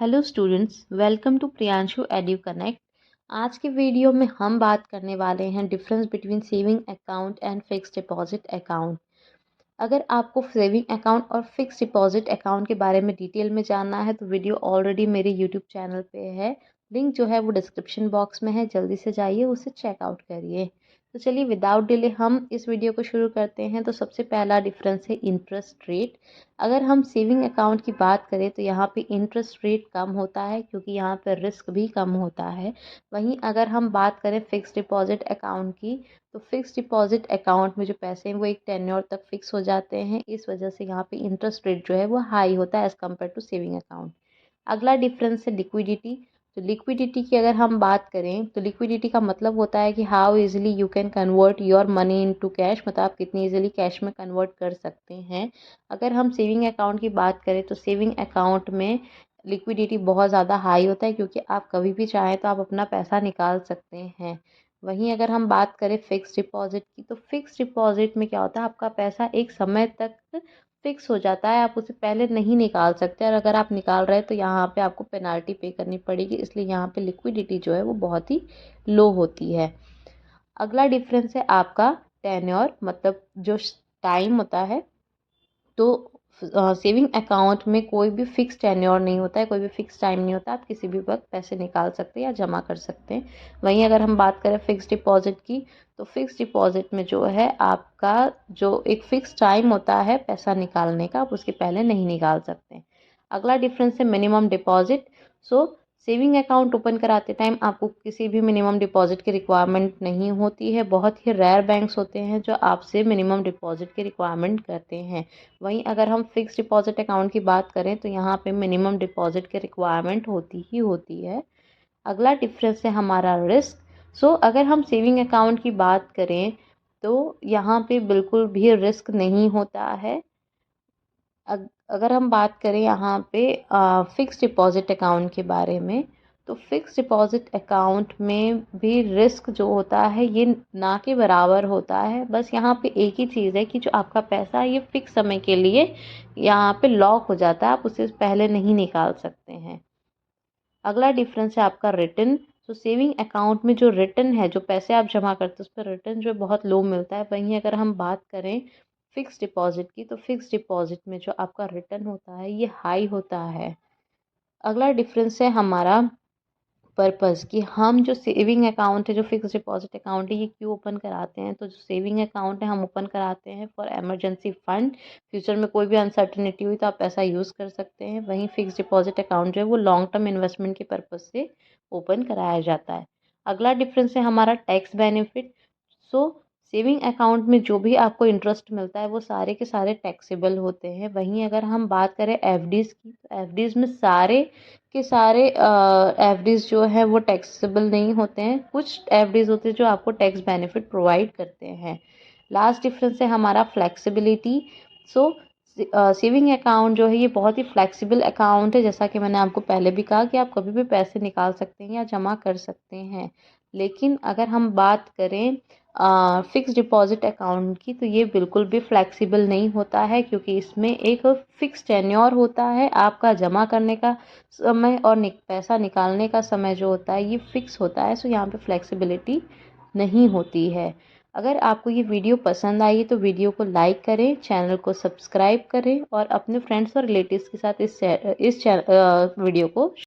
Hello students, welcome to Priyanshu edu connect. आज के video में हम बात करने वाले हैं difference between saving account and fixed deposit account. अगर आपको सेविंग अकाउंट और फिक्स्ड डिपॉजिट अकाउंट के बारे में डिटेल में जानना है तो वीडियो ऑलरेडी मेरे यूट्यूब चैनल पे है। लिंक जो है वो डिस्क्रिप्शन बॉक्स में है, जल्दी से जाइए उसे चेकआउट करिए। तो चलिए विदाउट डिले हम इस वीडियो को शुरू करते हैं। तो सबसे पहला डिफरेंस है इंटरेस्ट रेट। अगर हम सेविंग अकाउंट की बात करें तो यहाँ पे इंटरेस्ट रेट कम होता है क्योंकि यहाँ पर रिस्क भी कम होता है। वहीं अगर हम बात करें फिक्स्ड डिपॉजिट अकाउंट की तो फिक्स्ड डिपॉजिट अकाउंट में जो पैसे हैं वो एक टेन्योर तक फिक्स हो जाते हैं। इस वजह से यहाँ पे इंटरेस्ट रेट जो है वो हाई होता है as compared to saving account. अगला डिफरेंस है लिक्विडिटी। तो लिक्विडिटी की अगर हम बात करें तो लिक्विडिटी का मतलब होता है कि how easily you can convert your money into cash, मतलब आप कितनी इजीली कैश में कन्वर्ट कर सकते हैं। अगर हम सेविंग अकाउंट की बात करें तो सेविंग अकाउंट में लिक्विडिटी बहुत ज़्यादा हाई होता है क्योंकि आप कभी भी चाहें तो आप अपना पैसा निकाल सकते हैं। वहीं अगर हम बात करें फिक्स्ड डिपॉजिट की तो फिक्स्ड डिपॉजिट में क्या होता है, आपका पैसा एक समय तक फिक्स हो जाता है, आप उसे पहले नहीं निकाल सकते और अगर आप निकाल रहे हैं तो यहाँ पे आपको पेनाल्टी पे करनी पड़ेगी, इसलिए यहाँ पे लिक्विडिटी जो है वो बहुत ही लो होती है। अगला डिफरेंस है आपका टेन्योर, मतलब जो टाइम होता है। तो सेविंग अकाउंट में कोई भी फिक्स टेन्योर नहीं होता है, कोई भी फिक्स टाइम नहीं होता, आप किसी भी वक्त पैसे निकाल सकते हैं या जमा कर सकते हैं। वहीं अगर हम बात करें फिक्स डिपॉजिट की तो फिक्स डिपॉजिट में जो है आपका जो एक फिक्स टाइम होता है पैसा निकालने का, आप उसके पहले नहीं निकाल सकते। अगला डिफरेंस है मिनिमम डिपॉजिट। सो सेविंग अकाउंट ओपन कराते टाइम आपको किसी भी मिनिमम डिपॉजिट की रिक्वायरमेंट नहीं होती है। बहुत ही रेयर बैंक्स होते हैं जो आपसे मिनिमम डिपॉजिट की रिक्वायरमेंट करते हैं। वहीं अगर हम फिक्स डिपॉजिट अकाउंट की बात करें तो यहाँ पे मिनिमम डिपॉजिट की रिक्वायरमेंट होती ही होती है। अगला डिफरेंस है हमारा रिस्क। अगर हम सेविंग अकाउंट की बात करें तो यहाँ पे बिल्कुल भी रिस्क नहीं होता है। अगर हम बात करें यहाँ पे फिक्स डिपॉजिट अकाउंट के बारे में तो फिक्स डिपॉजिट अकाउंट में भी रिस्क जो होता है ये ना के बराबर होता है। बस यहाँ पे एक ही चीज़ है कि जो आपका पैसा है ये फिक्स समय के लिए यहाँ पे लॉक हो जाता है, आप उसे पहले नहीं निकाल सकते हैं। अगला डिफरेंस है आपका रिटर्न। सेविंग अकाउंट में जो रिटर्न है, जो पैसे आप जमा करते हैं उस पर रिटर्न जो है बहुत लो मिलता है। वहीं अगर हम बात करें फिक्स डिपॉजिट की तो फिक्स डिपॉजिट में जो आपका रिटर्न होता है ये हाई होता है। अगला डिफरेंस है हमारा पर्पस कि हम जो सेविंग अकाउंट है, जो फिक्स डिपॉजिट अकाउंट है, ये क्यों ओपन कराते हैं। तो जो सेविंग अकाउंट है हम ओपन कराते हैं फॉर इमरजेंसी फंड। फ्यूचर में कोई भी अनसर्टेनिटी हुई तो आप पैसा यूज़ कर सकते हैं। वहीं फिक्स डिपॉजिट अकाउंट जो है वो लॉन्ग टर्म इन्वेस्टमेंट के पर्पज़ से ओपन कराया जाता है। अगला डिफरेंस है हमारा टैक्स बेनिफिट। सो सेविंग अकाउंट में जो भी आपको इंटरेस्ट मिलता है वो सारे के सारे टैक्सेबल होते हैं। वहीं अगर हम बात करें एफडीज़ की तो एफडीज़ में सारे के सारे एफडीज़ जो है वो टैक्सेबल नहीं होते हैं। कुछ एफडीज़ होते हैं जो आपको टैक्स बेनिफिट प्रोवाइड करते हैं। लास्ट डिफरेंस है हमारा फ्लेक्सिबिलिटी। सो सेविंग अकाउंट जो है ये बहुत ही फ्लेक्सिबल अकाउंट है, जैसा कि मैंने आपको पहले भी कहा कि आप कभी भी पैसे निकाल सकते हैं या जमा कर सकते हैं। लेकिन अगर हम बात करें फिक्स डिपॉजिट अकाउंट की तो ये बिल्कुल भी फ्लेक्सिबल नहीं होता है क्योंकि इसमें एक फ़िक्स टेन्योर होता है। आपका जमा करने का समय और पैसा निकालने का समय जो होता है ये फ़िक्स होता है। यहाँ पे फ्लेक्सिबिलिटी नहीं होती है। अगर आपको ये वीडियो पसंद आई तो वीडियो को लाइक करें, चैनल को सब्सक्राइब करें और अपने फ्रेंड्स और रिलेटिव्स के साथ इस वीडियो को